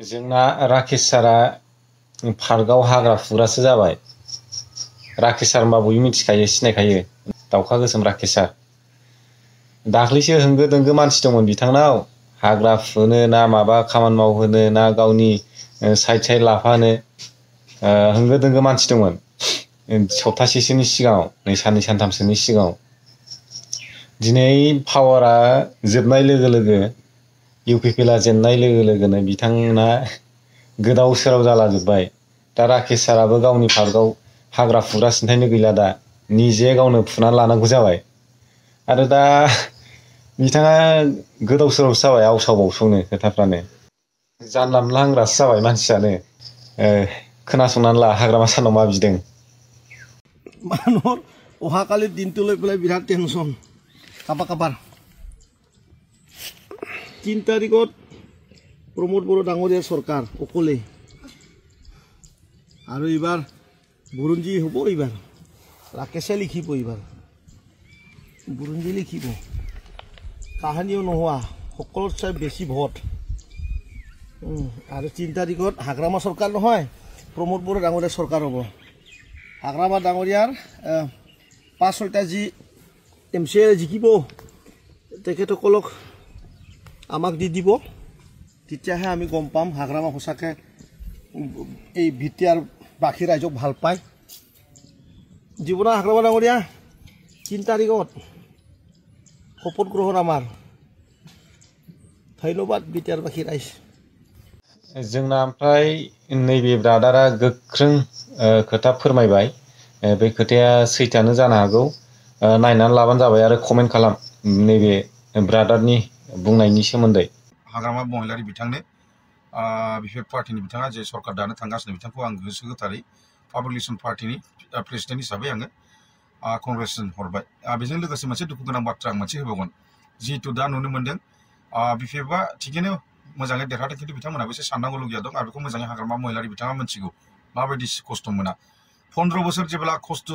जोंना राकेश सारा पार्कआव हाग्रा फुग्रासो जाबाय। राकेश सार होनबा बयबो मिथिखायो, सिनायखायो, दाउखा गोसोम राकेश सार। दाख्लैसो होंगो दोंगो मानसि दंमोन बिथांनाव, हाग्रा फुनो ना माबा खामानि मावहोनो ना गावनि साइड साइड लाफानो होंगो दोंगो मानसि दंमोन सप्तासेसोनि सिगाङाव, नै साननै सानथामसोनि सिगाङाव। दिनै पावारा जोबनाय लोगो लोगो, इउपिपिएलआ जेननाय लोगो लोगोनो बिथांमोना गोदाव सोराव जालाजोब्बाय। दा राकेश साराबो गावनि पार्कआव हाग्रा फुग्रा सिन्थायनो गैला, दा निजे गावनो फुनानै लानांगौ जाबाय। आरो दा बिथाङा गोदाव सोरावसो जाबाय, आवसाव बावसावनो खोथाफ्रानो। जानला मोनला होनग्रासो जाबाय मानसियानो। खोनासंनानै ला हाग्रामा सानाव मा बिदों। মানুহৰ অহাকালি দিনটো লৈ পেলাই বিৰাট টেনশ্যন কাবাৰ কাবাৰ। 3 তাৰিখত প্ৰমোদ বড়ো ডাঙৰীয়াৰ চৰকাৰ অকলে, আৰু এইবাৰ বুৰঞ্জী হ'ব, এইবাৰ ৰাকেশে লিখিব, এইবাৰ বুৰঞ্জী লিখিব। কাহানিও নোহোৱা সকলোতকৈ বেছি ভোট। আৰু 3 তাৰিখত হাগ্ৰামা চৰকাৰ নহয়, প্ৰমোদ বড়ো ডাঙৰীয়াৰ চৰকাৰ হ'ব। হাগ্ৰামা ডাঙৰীয়াৰ 5-6টা যি MCA জিকিব, তেখেতসকলক আমাক দি দিব, তেতিয়াহে আমি গম পাম হাগ্ৰামা সঁচাকৈ এই ভিটিয়াৰ বাকী ৰাইজক ভাল পায়। জীৱনা হাগ্ৰামা ডাঙৰীয়া 3 তাৰিখত শপত গ্ৰহণ আমাৰ। ধন্যবাদ ভিটিয়াৰ বাকী राइज। जोंना ओमफ्राय नैबे ब्रादारा गोख्रों खोथा फोरमायबाय। बे खोथाया सैथोआनो जानो हागौ, नायनानै लाबानो जाबाय आरो कमेन्ट खालाम नैबे ब्रादारनि बुंनायनि सोमोन्दै। हाग्रामा महिलारि बिथांनो बिफेक पार्टिनि बिथाङा जे सरकार दानो थांगासिनो, बिथांखौ आं गोसो गोथारै पाब्लिक रिलेसन पार्टिनि प्रेसिडेन्ट हिसाबै आङो कंग्रेचुलेसन हरबाय। बेजों लोगोसे मोनसे दुखु गोनां बाथ्रा आं मोनसे होबावगोन। जिहेतु दा नुनो मोन्दों बिफेकआ थिगैनो मोजाङै देरहादों, खिन्थु बिथांमोनहाबो एसे साननांगौलगिया दं, आरो बेखौ मोजाङै हाग्रामा महिलारि बिथाङा मिथिगौ माबायदि खस्थ' मोना। 15 बोसोर जेब्ला खस्थ',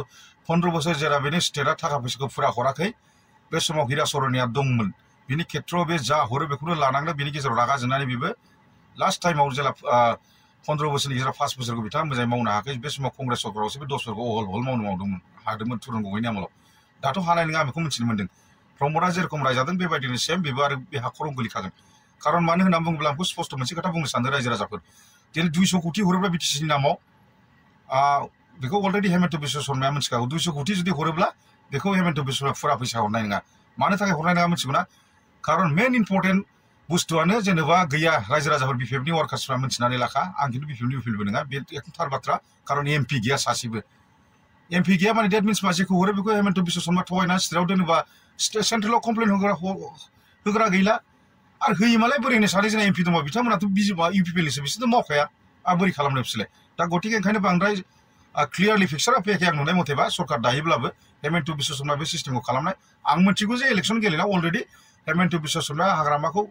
15 बोसोर जेब्ला बेनि स्टेटआ थाखा फैसाखौ फुरा हराखै, बे समाव हिरा सरनिया दंमोन। बिनि खेथ्रआव बे जा हरो बेखौनो लानांदों। बिनि गेजेराव रागा जोंनानै बेबो लास्ट टाइमाव जेला 15 बोसोरनि गेजेराव 5 बोसोरखौ बिथाङा मोजाङै मावनो हायाखै। बे समाव कंग्रेस सरकारावसो बे 10 बोसोरखौ अहल हल मावदोंमोन, हादोंमोन तुरुन गगैनि आमोलाव। दाथ' हानाय नङा, बेखौ मिथिनो मोन्दों। प्रमदआ जेरखम रायजादों बेबायदिनो सेम बेबो आरो बे हाखराव गोलैखागोन। खारन मानो होननानै बुङोब्ला आंखौ स्पष्ट मोनसे खोथा बुंनो सानदों रायजो राजाफोर। दिनै 200 कोटि हरोब्ला बिटिसिनि नामाव, बेखौ अलरेडि हेमन्त बिश्व शर्माया मिथिखागौ। 200 कोटि जुदि हरोब्ला बेखौ हेमन्त बिश्वआ फुरा फैसा हरनाय नङा। मानो थाखाय हरनाय नङा मिथिगौ ना? खारन मेन इम्पर्टेन्ट बुस्थुआनो जेनेबा गैया। रायजो राजाफोर बिपिएफनि वार्कार्सफ्रा मिथिनानै लाखा। आं खिन्थु बिपिएफनि उकिलबो नङा, बे एकदम थार बाथ्रा। खारन एमपि गैया सासेबो। एमपि गैया माने डेट मिन्स मा? जेखौ हरो बेखौ हेमन्त बिश्व शर्मा थगायना स्टेटआव दोनोबा सेन्ट्रेलाव कमप्लेन होग्रा गैला। आरो होयोमालाय बोरै होनो? सानै जोंना एमपि दङ, बिथांमोनाथ' इउपिपिएलनिसो, बिसोरथ' मावखाया। बोरै खालामनो बिसोरलाय? दा गतिके ओंखायनो बांद्राय क्लियारलि पिक्सारा फैयाखै आं नुनाय मथेबा। सरकार दायोब्लाबो हेमन्त बिश्व शर्मा बे सिस्टेमखौ खालामनाय। आं मिथिगौ जे इलेक्सन गेलेना अलरेडि हेमन्त बिश्व शर्माया हाग्रामाखौ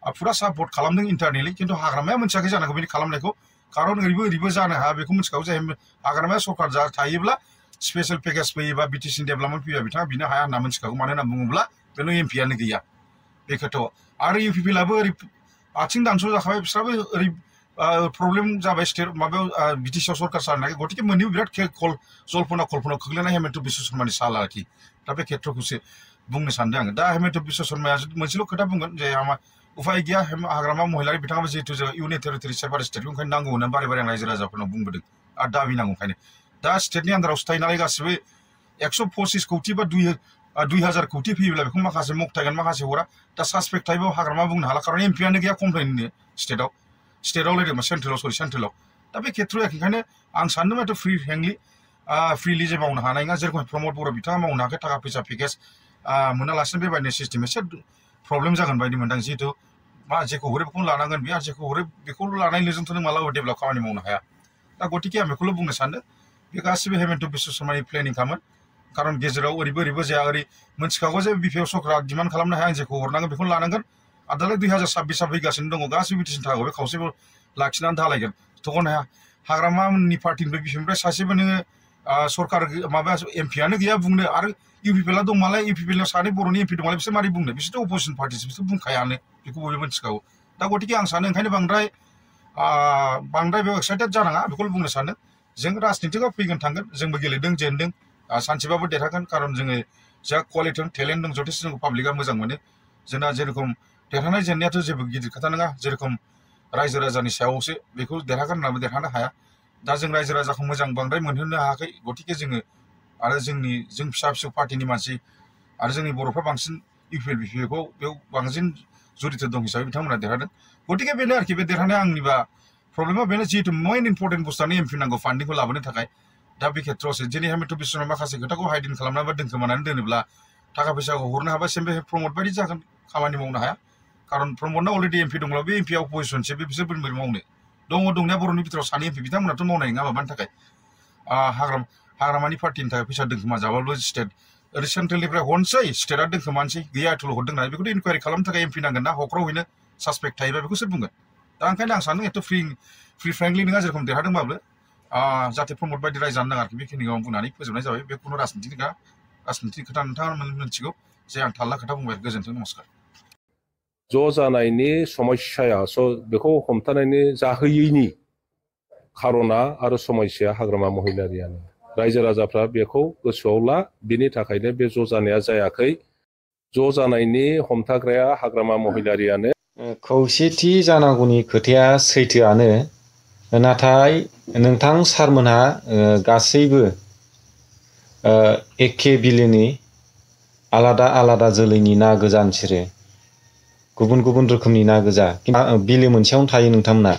फुरा सापर्ट खालामदों इन्टारनेलि, खिन्थु हाग्रामाया मिथियाखै जानांगौ बेनि खालामनायखौ। खारन ओरैबो जानो हाया, बेखौ मिथिखागौ जे हाग्रामाया सरकार थायोब्ला स्पेशल पेकेज फैयोबा बिटिसिनि डेभेलपमेन्ट फैयोबा बिथाङा बिनो हाया होनना मिथिखागौ। मानो होनना बुङोब्ला बेनो एमपिआनो गैया, बे खोथायाव। आरो इउपिपिएलआबो ओरै आथिं दानस' जाखाबाय, बिस्राबो ओरै प्रब्लेम जाबाय स्टेट माबायाव बिटिसिआव सरकार सालायनाय। गतिके मोननैबो बिराद जल्पना कल्पनायाव खोख्लैनाय हेमन्त बिश्व शर्मानि साल आरोखि। दा बे खेथ्रखौसो बुंनो सानदों आङो। दा हेमन्त बिश्व शर्माया मोनसेल' खोथा बुंगोन जे उफाय गैया, हाग्रामा महिलारि बिथाङाबो जिहेतु जों इउनियन टेरिटरि सेपारेट स्टेटखौ ओंखायनो नांगौ होननानै बारे बारे आं रायजो राजाफोरनाव बुंबोदों आरो दाबि नांगौ। ओंखायनो दा स्टेटनि आन्दारावसो थायो नालाय गासिबो। 125 कोटि बा 2000 कोटि फैयोब्ला बेखौ माखासे मखथायगोन, माखासे हरा। दा सासपेक्ट थायोबा हाग्रामा बुंनो हाला, खारन एमपिआनो गैया कमप्लेन होनो स्टेटआव लायदोंमोन, सेन्ट्रेलाव। दा बे खेथ्रआव ओंखायनो आं सानदों माथो फ्रिलि जे मावनो हानाय नङा। जेरखम प्रमद बर' बिथाङा मावनो हायाखै, थाखा फैसा पेकेज मोनालासिनो बेबायदिनो सिस्टेम एसे प्रब्लेम जागोन बायदि मोनदां। जिहेतु जेखौ हरो बेखौनो लानांगोन बे, आरो जेखौ हरो बेखौल' लानायजोंथ' नों मालाबा डेभेलप खामानि मावनो हाया। दा गतिके आं बेखौल' बुंनो सानदों, बे गासिबो हेमन्त बिश्व शर्मानि प्लेनिंखामोन। खारन गेजेराव ओरैबो जाया, ओरै मिथिखागौ जे बिपिएफ सरकारा डिमान्ड खालामनो हाया, आं जेखौ हरनांगोन बेखौनो लानांगोन। आरो दालाय 2026 फैगासिनो दङ, गासिबो बिटिसिनि थाखाय बे खावसेबो लाखिनानै धालायगोन। थखन हाया। हाग्रामानि पार्टिनिफ्राय बिपिएफनिफ्राय सासेबो नोङो सरकार माबा एमपिआनो गैया बुंनो। आरो इउपिपिएलआ दं मालाय, इउपिपिएलआव सानै बर'नि एमपि दं मालाय, बिसोर मारै बुंनो? बिसोरथ' अपोजिसन पार्टिसो, बिसोर बुंखायानो, बेखौ बयबो मिथिखागौ। दा गतिके आं सानो ओंखायनो बांद्राय बांद्राय बेयाव एक्साइटेड जानाङा बेखौ बुंनो सानो जों राजनितिकआव फैगोन थांगोन जोंबो गेलेदों जेनदों सानसेबाबो देरहागोन कारन जोङो जा क्वालिटि दं टेलेन्ट दं जथेस्थ जोंखौ पाब्लिकआ मोजां मोनो जोंना जेरखम देरहानाय जेननायाथ' जेबो गिदिर खोथा नङा जेरखम रायजो राजानि सायावसो बेखौ देरहागोन होननानै देरहानो हाया दा जों रायजो राजाखौ मोजां बांद्राय मोनहोनो हायाखै गतिके जोङो आरो जों फिसा फिसौ पार्टिनि मानसि आरो जोंनि बर'फ्रा बांसिन इउपिएल बिपिएफखौ बेयाव बांसिन जडित दं हिसाबै बिथांमोना देरहादों गतिके बेनो आरोखि बे देरहानाया आंनिबा प्रब्लेमा बेनो जिहेतु मेइन इम्पर्टेन्ट बुस्थुआनो एमपि नांगौ फान्डिंखौ लाबोनो थाखाय दा बे खेत्रआवसो दिनै हेमन्त बिश्वनाथ माखासे खोथाखौ हाइडिन खालामनानै बा दोनखोमानानै दोनोब्ला थाखा फैसाखौ हरनो हाबा सेमबे प्रमद बायदि जागोन खामानि मावनो हाया कारन प्रमदना अलरेडि एमपि दंब्ला बे एमपि अपोजिशनसो बे बिसोर बोरै मावनो दंनाया बर'नि बिथोराव सानै एमपि बिथांमोनाथ' मावनाय नङा माबानि थाखाय हाग्रामानि पार्टिनि थाखाय फैसा दोनखोमा जाबाबो स्टेट ओरै सेन्ट्रेलनिफ्राय हरनोसै स्टेटआ दोनखोमानोसै गैया एथ'ल' हरदों होननानै बेखौथ' इनकुवारि खालामनो थाखाय एमपि नांगोन ना हख्राव हैनो सासपेक्ट थायोबा बेखौ सोर बुंगोन दा ओंखायनो आं सानो एथ' फ्रि फ्रेंकलि नङा जेरखम देरहादोंबाबो जाहाथे प्रमद बायदि रायजानो नाङा आरोखि बेखिनिखौ आं बुंनानै फोजोबनाय जाबाय बे खुनु राजनितिक खोथा नोंथाङा मिथिगौ जे आं थाल्ला खोथा बुंबाय गोजोन्थों नमस्कार ज' जानायनि समस्याया बेखौ हमथानायनि जाहोयैनि खार'ना आरो समस्याया हाग्रामा महिलारियानो रायजो राजाफ्रा बेखौ गोसोआव ला बिनि थाखायनो बे ज' जानाया जायाखै ज' जानायनि हमथाग्राया हाग्रामा महिलारियानो खौसेथि जानांगौनि खोथाया सैथोआनो नाथाय नोंथां सारमोनहा गासैबो एखे बिलोनि आलादा आलादा जोलैनि ना गोजा बिसोरो गुबुन गुबुन रोखोमनि ना गोजा बिलो मोनसेयावनो थायो नोंथांमोना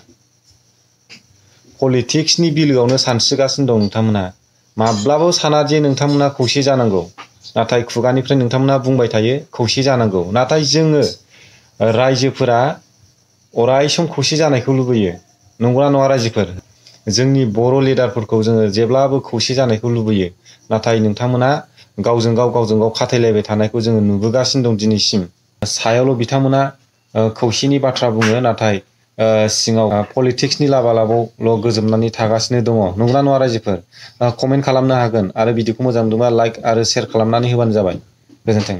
पलिटिक्सनि बिलोआवनो सानस्रिगासिनो दं नोंथांमोना माब्लाबो साना जे नोंथांमोना खौसे जानांगौ नाथाय खुगानिफ्राय नोंथांमोना बुंबाय थायो खौसे जानांगौ नाथाय जोङो रायजोफोरा अराय सम खौसे जानायखौ लुबैयो नंगौना नङा रायजोफोर जोंनि बर' लिडारफोरखौ जोङो जेब्लाबो खौसे जानायखौ लुबैयो नाथाय नोंथांमोना गावजों गाव खाथायलायबाय थानायखौ जोङो नुबोगासिनो दं दिनैसिम सायावल' बिथांमोना खौसेनि बाथ्रा बुङो नाथाय सिङाव पलिटिक्सनि लाबालाबावल' गोजोमनानै थागासिनो दङ नंगौना नङा रायजोफोर कमेन्ट खालामनो हागोन आरो भिडिअखौ मोजां मोनदोंबा लाइक आरो शेयार खालामनानै होबानो जाबाय गोजोन्थों।